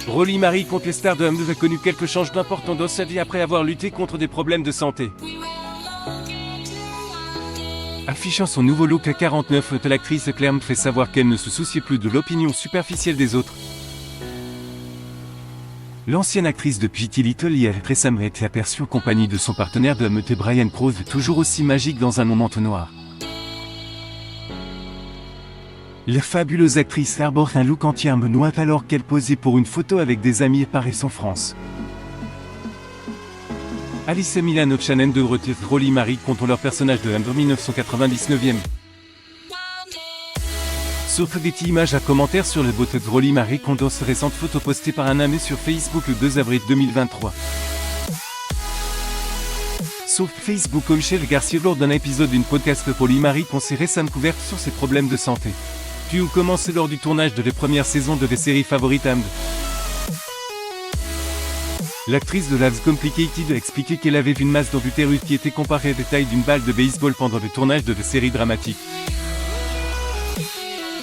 Rolly Marie contre les Stardom a connu quelques changements importants dans sa vie après avoir lutté contre des problèmes de santé. Affichant son nouveau look à 49, l'actrice clairement fait savoir qu'elle ne se souciait plus de l'opinion superficielle des autres. L'ancienne actrice de Pretty Little Liars récemment été aperçue en compagnie de son partenaire de meute Brian Krause, toujours aussi magique dans un moment noir. La fabuleuse actrice arbore un look entièrement noir alors qu'elle posait pour une photo avec des amis à Paris en France. Alyssa Milano Shannon de retirer Rolly Marie contre leur personnage de Hammer 1999e. Sauf des petites images à commentaires sur le beauté de Rolly Marie contre cette récente photo postée par un ami sur Facebook le 2 avril 2023. Sauf Facebook, Michel Garcia lors d'un épisode d'une podcast de Rolly Marie qu'on s'est récemment couverte sur ses problèmes de santé. Puis ont commencé lors du tournage de la première saison de la série favorite Hammer. L'actrice de Love's Complicated a expliqué qu'elle avait vu une masse dans l'utérus qui était comparée à la taille d'une balle de baseball pendant le tournage de la série dramatique.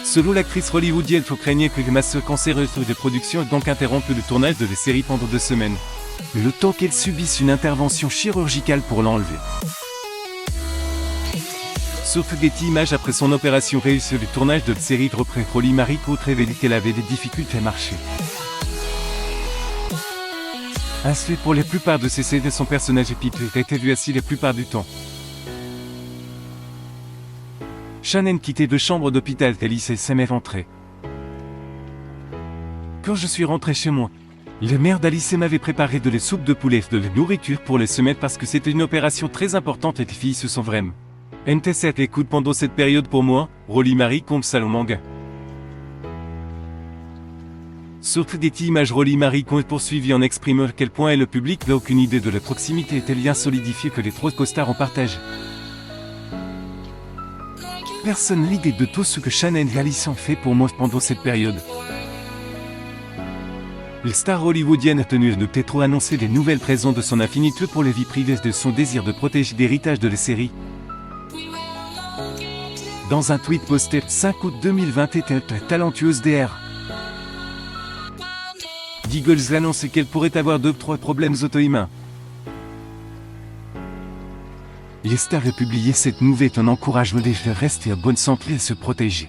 Selon l'actrice hollywoodienne, il faut craigner que les masses cancéreuses de production aient donc interrompu le tournage de la série pendant 2 semaines. Le temps qu'elle subisse une intervention chirurgicale pour l'enlever. Sauf des images après son opération réussie, le tournage de la série repris, Rolly Marie a révélé qu'elle avait des difficultés à marcher. Ainsi, pour la plupart de ses scènes, son personnage épiteux a été vu assis la plupart du temps. Shannon quittait de chambre d'hôpital d'Alice et s'est même rentrée. Quand je suis rentré chez moi, la mère d'Alice m'avait préparé de la soupe de poulet de la nourriture pour les semaines parce que c'était une opération très importante et les filles se sont vraiment. NT7 écoute pendant cette période pour moi, Rolly Marie contre Salon Manga. Sauf des images Rolly Marie qu'on poursuivi en exprimant à quel point le public n'a aucune idée de la proximité et tel lien solidifié que les 3 costards ont partagé. Personne n'a l'idée de tout ce que Shannon et Alice ont fait pour moi pendant cette période. Le star hollywoodienne a tenu de peut-être annoncer des nouvelles raisons de son affinité pour les vies privées et de son désir de protéger l'héritage de la série. Dans un tweet posté 5 août 2021, la talentueuse Dr. Diggles a annoncé qu'elle pourrait avoir 2-3 problèmes auto-immuns. Les stars a publié cette nouvelle en encourageant les gens à rester en bonne santé et à se protéger.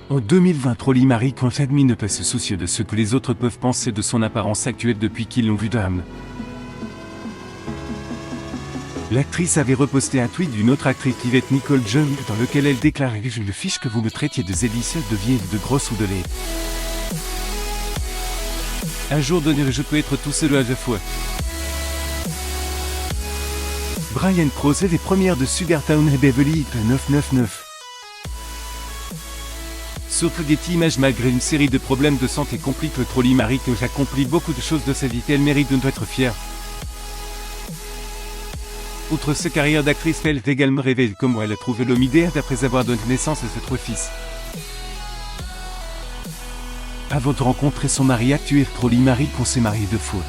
En 2020, Rolly Marie quand admis ne pas se soucier de ce que les autres peuvent penser de son apparence actuelle depuis qu'ils l'ont vu d'âme. L'actrice avait reposté un tweet d'une autre actrice Yvette Nicole John dans lequel elle déclarait « Je me fiche que vous me traitiez de délicieuses, de vieilles, de grosses ou de lait. Un jour donné, je peux être tout seul à la fois. » Brian Krause est les premières de Sugartown et Beverly Hills 999. Sauf des images malgré une série de problèmes de santé compliquent le Rolly Marie qui a accompli beaucoup de choses de sa vie et elle mérite de nous être fière. Outre sa carrière d'actrice, elle a également révélé comment elle a trouvé l'homme idéal après avoir donné naissance à ses 3 fils. Avant de rencontrer son mari actuel, Rolly Marie s'est mariée 2 fois.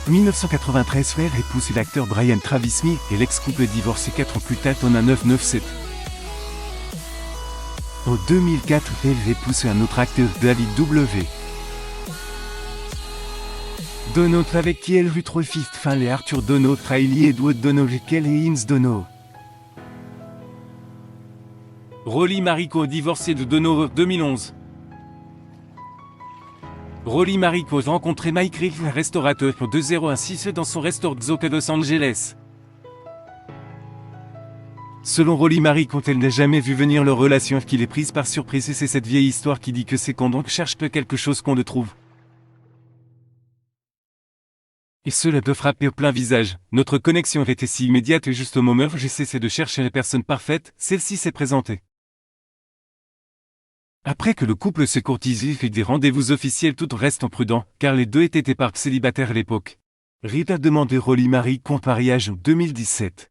En 1993, elle épouse l'acteur Brian Travis Smith et l'ex-couple est divorcé 4 ans plus tard en un 997. En 2004, elle épouse un autre acteur, David W. Dono avec qui elle eut 3 fils, et Arthur Dono, Riley Edward Dono, lequel et Ins Dono. Rolly Marie divorcé de Dono en 2011. Rolly Marie a rencontré Mike Rick, un restaurateur pour 2016 dans son restaurant Zoka Los Angeles. Selon Rolly Marie, quand elle n'a jamais vu venir leur relation, qu'il est prise par surprise et c'est cette vieille histoire qui dit que c'est qu'on donc cherche quelque chose qu'on ne trouve. Et cela te frapper au plein visage. Notre connexion était si immédiate et juste au moment où j'ai cessé de chercher la personne parfaite, celle-ci s'est présentée. Après que le couple s'est courtisé et fait des rendez-vous officiels tout en restant prudent, car les deux étaient célibataires à l'époque. Rita a demandé Rolly Marie contre mariage en 2017.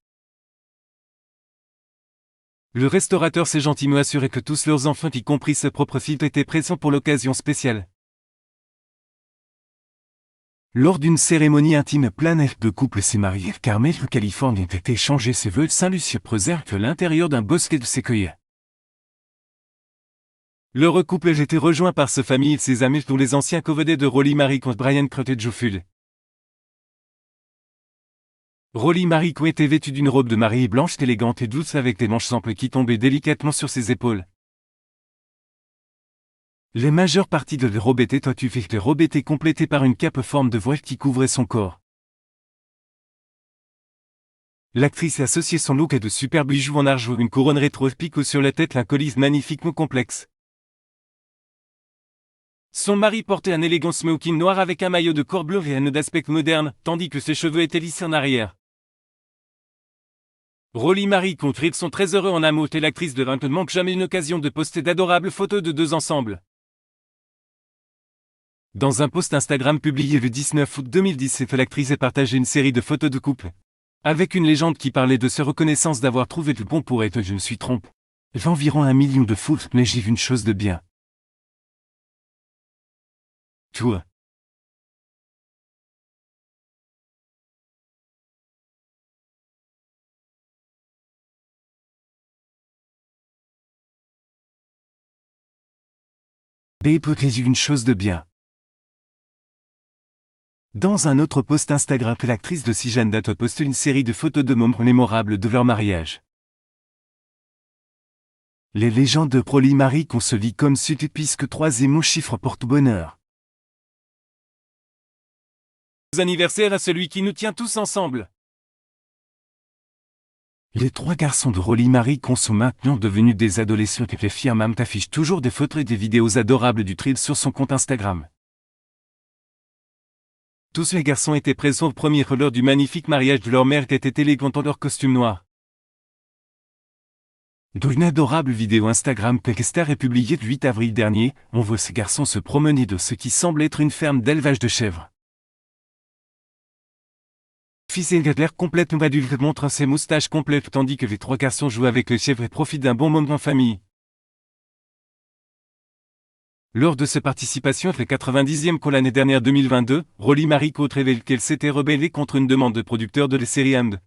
Le restaurateur s'est gentiment assuré que tous leurs enfants, y compris sa propre fille, étaient présents pour l'occasion spéciale. Lors d'une cérémonie intime pleine de couple s'est marié, Carmel, Californie, a été échangé ses vœux de Saint-Lucie préserve l'intérieur d'un bosquet de séquoias. Le couple a été rejoint par sa famille et ses amis, dont les anciens co-vedettes de Rolly Marie contre Brian Crott et Joe Full. Rolly Marie était vêtue d'une robe de mariée blanche élégante et douce avec des manches amples qui tombaient délicatement sur ses épaules. Les majeures parties de la robe étaient toitues et la robe était complétée par une cape forme de voile qui couvrait son corps. L'actrice associait son look à de superbes bijoux en argent, une couronne rétro-pico sur la tête, un collier magnifiquement complexe. Son mari portait un élégant smoking noir avec un maillot de corps bleu et un nœud d'aspect moderne, tandis que ses cheveux étaient lissés en arrière. Rolly Marie contre ils sont très heureux en amour et l'actrice de 20 ne manque jamais une occasion de poster d'adorables photos de deux ensemble. Dans un post Instagram publié le 19 août 2017, l'actrice a partagé une série de photos de couple. Avec une légende qui parlait de sa reconnaissance d'avoir trouvé le bon pour être je me suis trompé. J'ai environ 1 million de foot, mais j'ai vu une chose de bien. Toi. J'ai vu une chose de bien. Dans un autre post Instagram, l'actrice de si jeune date a posté une série de photos de moments mémorables de leur mariage. Les légendes de Rolly Marie qu'on se lit comme suit puisque 3 et mon chiffre porte bonheur. Anniversaire à celui qui nous tient tous ensemble. Les 3 garçons de Rolly Marie sont maintenant devenus des adolescents et les filles même affichent toujours des photos et des vidéos adorables du thrill sur son compte Instagram. Tous les garçons étaient présents au premier lors du magnifique mariage de leur mère qui était élégante dans leur costume noir. Dans une adorable vidéo Instagram Pekestar est publiée le 8 avril dernier, on voit ces garçons se promener de ce qui semble être une ferme d'élevage de chèvres. Fils et l'air complètement adulte montre ses moustaches complètes tandis que les 3 garçons jouent avec les chèvres et profitent d'un bon moment en famille. Lors de sa participation à la 90e call l'année dernière 2022, Rolly Marie révèle qu'elle s'était rebellée contre une demande de producteur de la série Amd.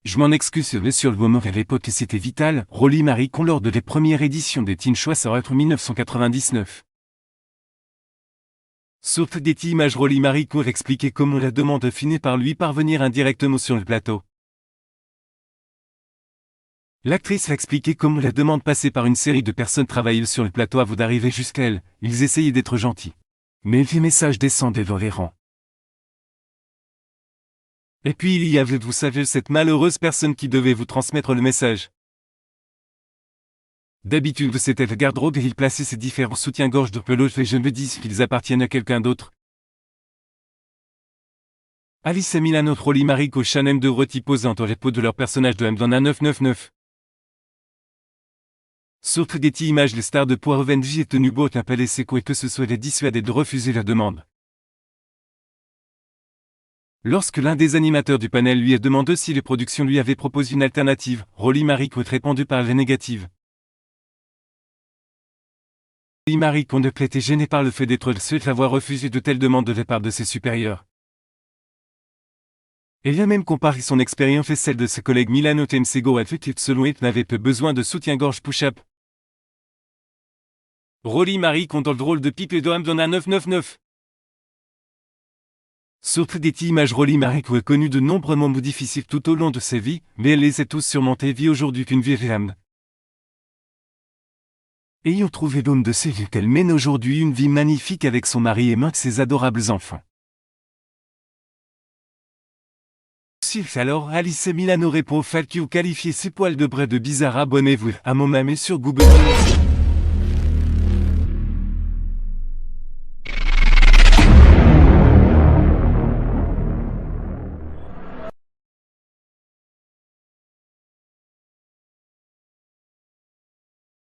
Je m'en excuse sur le moment à l'époque c'était vital, Rolly Marie lors de les premières éditions des Teen Choice en 1999. Sauf des images Rolly Marie expliquait comment la demande finit par lui parvenir indirectement sur le plateau. L'actrice a expliqué comment la demande passait par une série de personnes travaillant sur le plateau avant d'arriver jusqu'à elle, ils essayaient d'être gentils. Mais les messages descendaient dans les rangs. Et puis il y avait, vous savez, cette malheureuse personne qui devait vous transmettre le message. D'habitude c'était le garde-robe et il plaçait ses différents soutiens-gorge de pelote et je me dis qu'ils appartiennent à quelqu'un d'autre. Alice et Milano Rolly Marie Chanem de Roti posant dans les peaux de leur personnage de M dans un 999. Sauf des images les stars de poids revendiquent et tenu beau appelé Seco et que ce soit les dissuadés de refuser la demande. Lorsque l'un des animateurs du panel lui a demandé si les productions lui avaient proposé une alternative, Rolly Marie a répondu par la négative. Rolly Marie était gêné par le fait d'être le seul à avoir refusé de telles demandes de la part de ses supérieurs. Elle a même comparé son expérience et celle de ses collègues Milano Temsego à Twitter selon elle n'avait peu besoin de soutien-gorge push-up. Rolly Marie dans le drôle de pipe et de dans un 999. Sauf des images Rolly Marie a connu de nombreux moments difficiles tout au long de sa vie, mais elle les a tous surmontés et vit aujourd'hui qu'une vie réelle. Ayant trouvé l'homme de ses vies, elle mène aujourd'hui une vie magnifique avec son mari et de ses adorables enfants. Alors Alice et Milano répond au fait que vous qualifiez ses poils de bras de bizarre, abonnez-vous à mon ami sur Google.